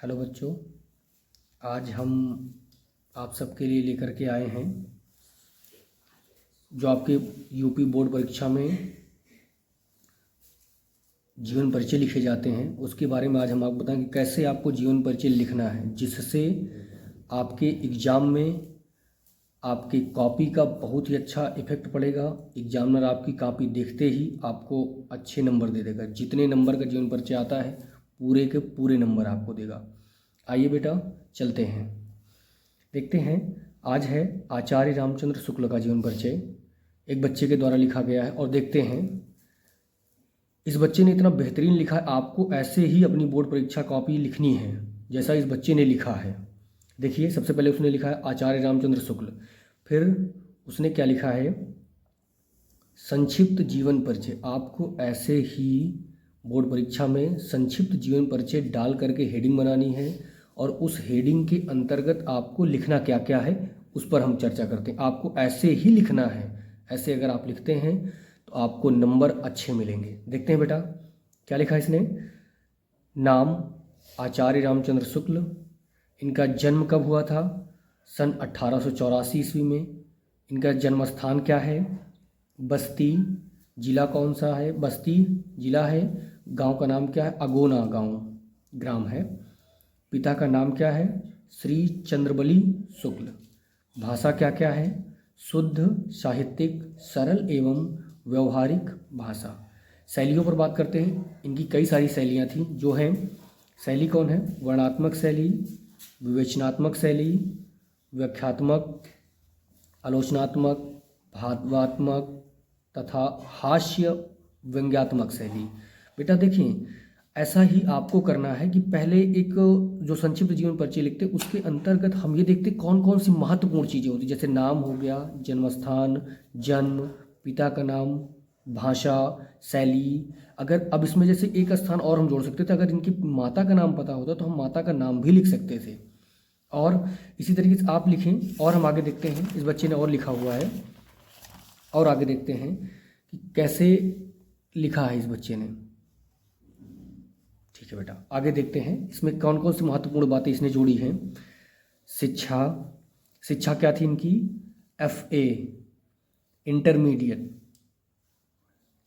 Hello बच्चों, आज हम आप सबके लिए लेकर के आए हैं जो आपके यूपी बोर्ड परीक्षा में जीवन परिचय लिखे जाते हैं उसके बारे में आज हम आपको बताएंगे कैसे आपको जीवन परिचय लिखना है, जिससे आपके एग्ज़ाम में आपकी कॉपी का बहुत ही अच्छा इफेक्ट पड़ेगा। एग्जामिनर आपकी कॉपी देखते ही आपको अच्छे नंबर दे देगा। जितने नंबर का जीवन परिचय आता है पूरे के पूरे नंबर आपको देगा। आइए बेटा चलते हैं, देखते हैं। आज है आचार्य रामचंद्र शुक्ल का जीवन परिचय, एक बच्चे के द्वारा लिखा गया है। और देखते हैं इस बच्चे ने इतना बेहतरीन लिखा है, आपको ऐसे ही अपनी बोर्ड परीक्षा कॉपी लिखनी है जैसा इस बच्चे ने लिखा है। देखिए, सबसे पहले उसने लिखा है आचार्य रामचंद्र शुक्ल, फिर उसने क्या लिखा है, संक्षिप्त जीवन परिचय। आपको ऐसे ही बोर्ड परीक्षा में संक्षिप्त जीवन परिचय डाल करके हेडिंग बनानी है और उस हेडिंग के अंतर्गत आपको लिखना क्या क्या है उस पर हम चर्चा करते हैं। आपको ऐसे ही लिखना है, ऐसे अगर आप लिखते हैं तो आपको नंबर अच्छे मिलेंगे। देखते हैं बेटा क्या लिखा है इसने। नाम आचार्य रामचंद्र शुक्ल, इनका जन्म कब हुआ था, सन 1884 ईस्वी में। इनका जन्म स्थान क्या है, बस्ती। जिला कौन सा है, बस्ती जिला है। गांव का नाम क्या है, अगोना गांव ग्राम है। पिता का नाम क्या है, श्री चंद्रबली शुक्ल। भाषा क्या क्या है, शुद्ध, साहित्यिक, सरल एवं व्यवहारिक भाषा। शैलियों पर बात करते हैं। इनकी कई सारी शैलियाँ थीं जो हैं। शैली कौन है, वर्णात्मक शैली, विवेचनात्मक शैली, व्याख्यात्मक, आलोचनात्मक, भावात्मक तथा हास्य व्यंग्यात्मक शैली। बेटा देखिए, ऐसा ही आपको करना है कि पहले एक जो संक्षिप्त जीवन परिचय लिखते हैं उसके अंतर्गत हम ये देखते कौन कौन सी महत्वपूर्ण चीज़ें होती, जैसे नाम हो गया, जन्म स्थान, जन्म, पिता का नाम, भाषा, शैली। अगर अब इसमें जैसे एक स्थान और हम जोड़ सकते थे, अगर इनकी माता का नाम पता होता तो हम माता का नाम भी लिख सकते थे। और इसी तरीके से आप लिखें। और हम आगे देखते हैं, इस बच्चे ने और लिखा हुआ है, और आगे देखते हैं कि कैसे लिखा है इस बच्चे ने। ठीक है बेटा, आगे देखते हैं इसमें कौन कौन सी महत्वपूर्ण बातें इसने जोड़ी हैं। शिक्षा, शिक्षा क्या थी इनकी, FA इंटरमीडिएट।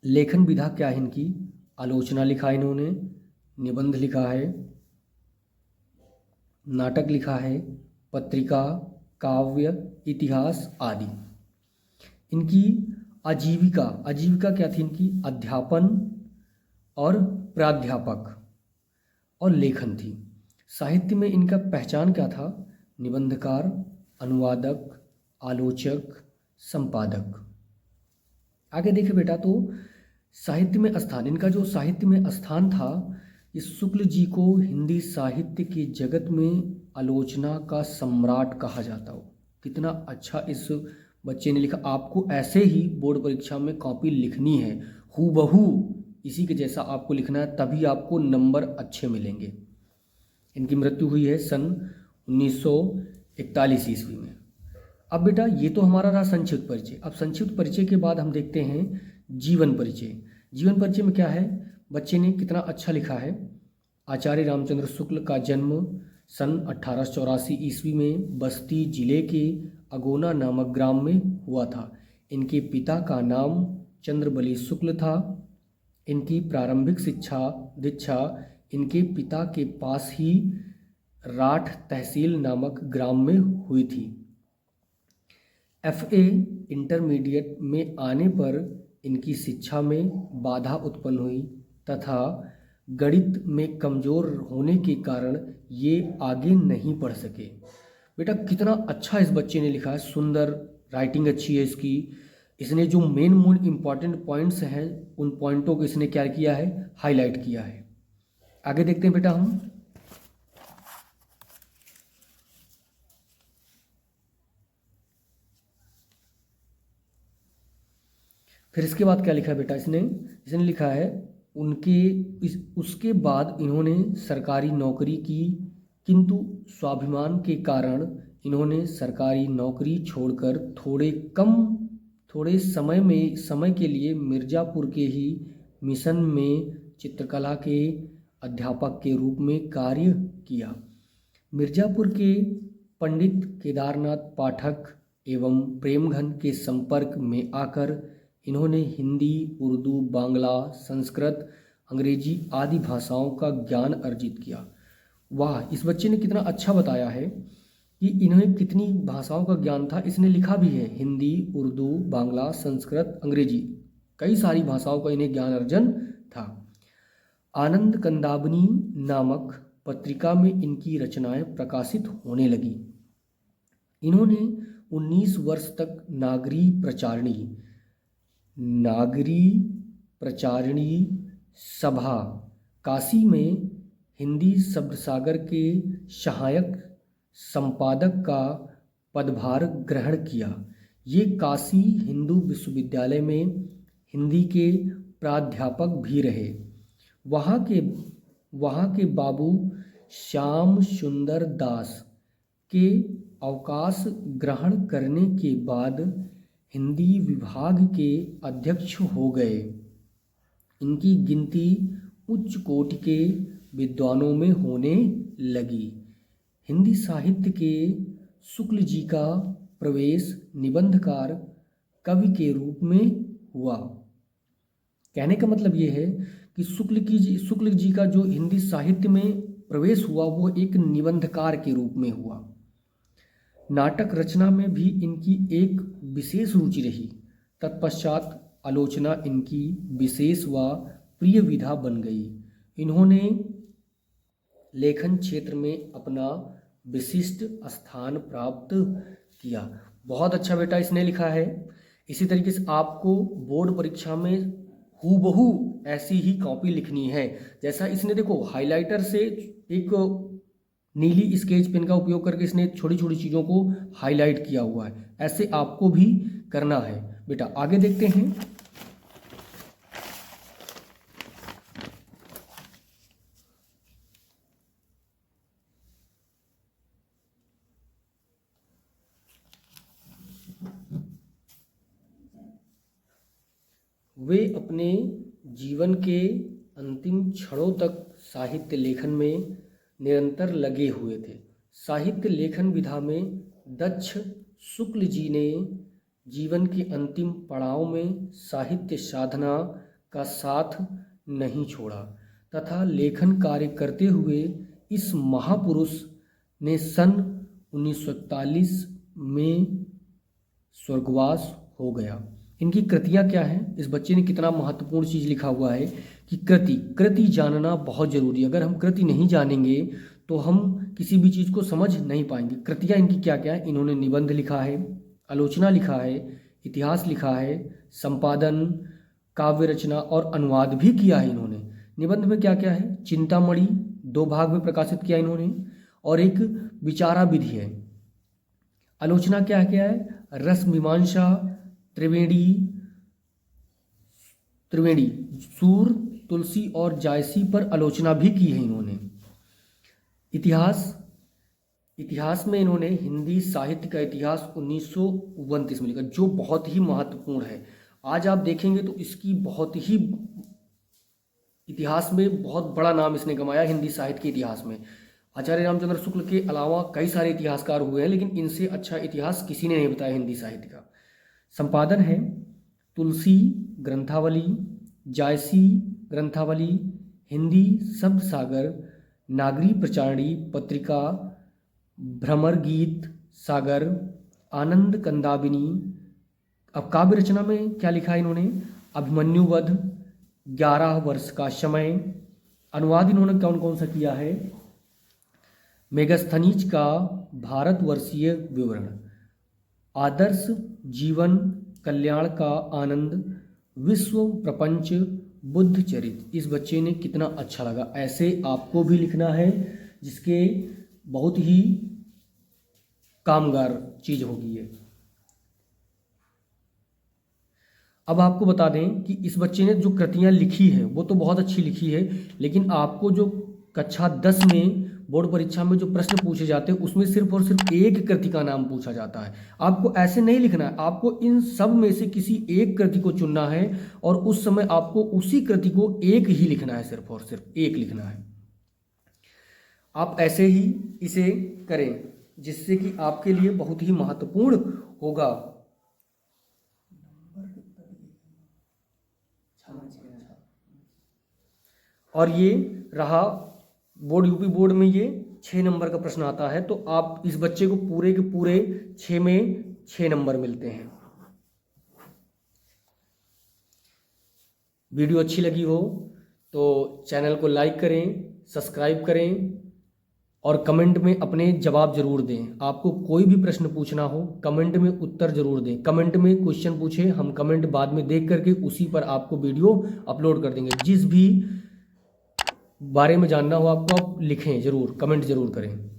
लेखन विधा क्या है इनकी, आलोचना लिखा है इन्होंने, निबंध लिखा है, नाटक लिखा है, पत्रिका, काव्य, इतिहास आदि। इनकी आजीविका, आजीविका क्या थी इनकी, अध्यापन और प्राध्यापक और लेखन थी। साहित्य में इनका पहचान क्या था, निबंधकार, अनुवादक, आलोचक, संपादक। आगे देखिए बेटा, तो साहित्य में स्थान, इनका जो साहित्य में स्थान था, इस शुक्ल जी को हिंदी साहित्य के जगत में आलोचना का सम्राट कहा जाता हो। कितना अच्छा इस बच्चे ने लिखा। आपको ऐसे ही बोर्ड परीक्षा में कॉपी लिखनी है, हूबहू इसी के जैसा आपको लिखना है, तभी आपको नंबर अच्छे मिलेंगे। इनकी मृत्यु हुई है सन 1941 ईस्वी में। अब बेटा ये तो हमारा रहा संक्षिप्त परिचय। अब संक्षिप्त परिचय के बाद हम देखते हैं जीवन परिचय। जीवन परिचय में क्या है, बच्चे ने कितना अच्छा लिखा है। आचार्य रामचंद्र शुक्ल का जन्म सन 1884 ईस्वी में बस्ती जिले के अगोना नामक ग्राम में हुआ था। इनके पिता का नाम चंद्रबली शुक्ल था। इनकी प्रारंभिक दीक्षा इनके पिता के पास ही राठ तहसील नामक ग्राम में हुई थी। FA इंटरमीडिएट में आने पर इनकी शिक्षा में बाधा उत्पन्न हुई तथा गणित में कमज़ोर होने के कारण ये आगे नहीं पढ़ सके। बेटा कितना अच्छा इस बच्चे ने लिखा है, सुंदर राइटिंग अच्छी है इसकी। इसने जो मेन इम्पॉर्टेंट पॉइंट्स हैं उन पॉइंटों को इसने क्या किया है, हाईलाइट किया है। आगे देखते हैं बेटा हम। फिर इसके बाद क्या लिखा है बेटा, इसने लिखा है उसके बाद इन्होंने सरकारी नौकरी की, किंतु स्वाभिमान के कारण इन्होंने सरकारी नौकरी छोड़कर थोड़े समय के लिए मिर्ज़ापुर के ही मिशन में चित्रकला के अध्यापक के रूप में कार्य किया। मिर्ज़ापुर के पंडित केदारनाथ पाठक एवं प्रेमघन के संपर्क में आकर इन्होंने हिंदी, उर्दू, बांग्ला, संस्कृत, अंग्रेजी आदि भाषाओं का ज्ञान अर्जित किया। वाह, इस बच्चे ने कितना अच्छा बताया है कि इन्हें कितनी भाषाओं का ज्ञान था। इसने लिखा भी है हिंदी, उर्दू, बांग्ला, संस्कृत, अंग्रेजी, कई सारी भाषाओं का इन्हें ज्ञान अर्जन था। आनंद कंदाबनी नामक पत्रिका में इनकी रचनाएं प्रकाशित होने लगी। इन्होंने 19 वर्ष तक नागरी प्रचारिणी सभा काशी में हिंदी शब्दसागर के सहायक संपादक का पदभार ग्रहण किया। ये काशी हिंदू विश्वविद्यालय में हिंदी के प्राध्यापक भी रहे। वहाँ के बाबू श्याम सुंदर दास के अवकाश ग्रहण करने के बाद हिंदी विभाग के अध्यक्ष हो गए। इनकी गिनती उच्च कोटि के विद्वानों में होने लगी। हिंदी साहित्य के शुक्ल जी का प्रवेश निबंधकार कवि के रूप में हुआ। कहने का मतलब ये है कि शुक्ल जी का जो हिंदी साहित्य में प्रवेश हुआ वो एक निबंधकार के रूप में हुआ। नाटक रचना में भी इनकी एक विशेष रुचि रही। तत्पश्चात आलोचना इनकी विशेष व प्रिय विधा बन गई। इन्होंने लेखन क्षेत्र में अपना विशिष्ट स्थान प्राप्त किया। बहुत अच्छा बेटा इसने लिखा है। इसी तरीके से आपको बोर्ड परीक्षा में हूबहू ऐसी ही कॉपी लिखनी है। जैसा इसने देखो हाइलाइटर से एक नीली स्केच पेन का उपयोग करके इसने छोटी छोटी चीज़ों को हाईलाइट किया हुआ है। ऐसे आपको भी करना है बेटा। आगे देखते हैं। वे अपने जीवन के अंतिम क्षणों तक साहित्य लेखन में निरंतर लगे हुए थे। साहित्य लेखन विधा में दक्ष शुक्ल जी ने जीवन के अंतिम पड़ाव में साहित्य साधना का साथ नहीं छोड़ा तथा लेखन कार्य करते हुए इस महापुरुष ने सन 1941 में स्वर्गवास हो गया। इनकी कृतियाँ क्या हैं? इस बच्चे ने कितना महत्वपूर्ण चीज़ लिखा हुआ है कि कृति जानना बहुत ज़रूरी है। अगर हम कृति नहीं जानेंगे तो हम किसी भी चीज़ को समझ नहीं पाएंगे। कृतियाँ इनकी क्या क्या है? इन्होंने निबंध लिखा है, आलोचना लिखा है, इतिहास लिखा है, संपादन, काव्य रचना और अनुवाद भी किया है इन्होंने। निबंध में क्या क्या है? चिंतामणि 2 भाग में प्रकाशित किया इन्होंने और एक विचारा विधि है। आलोचना क्या क्या है? रस मीमांसा, त्रिवेणी, सूर, तुलसी और जायसी पर आलोचना भी की है इन्होंने। इतिहास में इन्होंने हिंदी साहित्य का इतिहास 1929 में लिखा, जो बहुत ही महत्वपूर्ण है। आज आप देखेंगे तो इसकी बहुत ही इतिहास में बहुत बड़ा नाम इसने कमाया हिंदी साहित्य के इतिहास में। आचार्य रामचंद्र शुक्ल के अलावा कई सारे इतिहासकार हुए हैं, लेकिन इनसे अच्छा इतिहास किसी ने नहीं बताया हिंदी साहित्य का। संपादन है तुलसी ग्रंथावली, जायसी ग्रंथावली, हिंदी शब्द सागर, नागरी प्रचारिणी पत्रिका, भ्रमर गीत सागर, आनंद कंदाबिनी। अब काव्य रचना में क्या लिखा है इन्होंने? अभिमन्यु वध, 11 वर्ष का समय। अनुवाद इन्होंने कौन कौन सा किया है? मेगास्थनीज का भारतवर्षीय विवरण, आदर्श जीवन कल्याण का आनंद, विश्व प्रपंच, बुद्ध चरित। इस बच्चे ने कितना अच्छा लगा। ऐसे आपको भी लिखना है जिसके बहुत ही कामगार चीज होगी ये। अब आपको बता दें कि इस बच्चे ने जो कृतियां लिखी है वो तो बहुत अच्छी लिखी है, लेकिन आपको जो कक्षा 10 में बोर्ड परीक्षा में जो प्रश्न पूछे जाते हैं उसमें सिर्फ और सिर्फ एक कृति का नाम पूछा जाता है। आपको ऐसे नहीं लिखना है, आपको इन सब में से किसी एक कृति को चुनना है और उस समय आपको उसी कृति को एक ही लिखना है, सिर्फ और सिर्फ एक लिखना है। आप ऐसे ही इसे करें जिससे कि आपके लिए बहुत ही महत्वपूर्ण होगा। और ये रहा बोर्ड, यूपी बोर्ड में ये 6 नंबर का प्रश्न आता है, तो आप इस बच्चे को पूरे के पूरे 6 में 6 नंबर मिलते हैं। वीडियो अच्छी लगी हो तो चैनल को लाइक करें, सब्सक्राइब करें और कमेंट में अपने जवाब जरूर दें। आपको कोई भी प्रश्न पूछना हो कमेंट में उत्तर जरूर दें। कमेंट में क्वेश्चन पूछें, हम कमेंट बाद में देख करके उसी पर आपको वीडियो अपलोड कर देंगे। जिस भी बारे में जानना हो आपको, आप लिखें, जरूर कमेंट जरूर करें।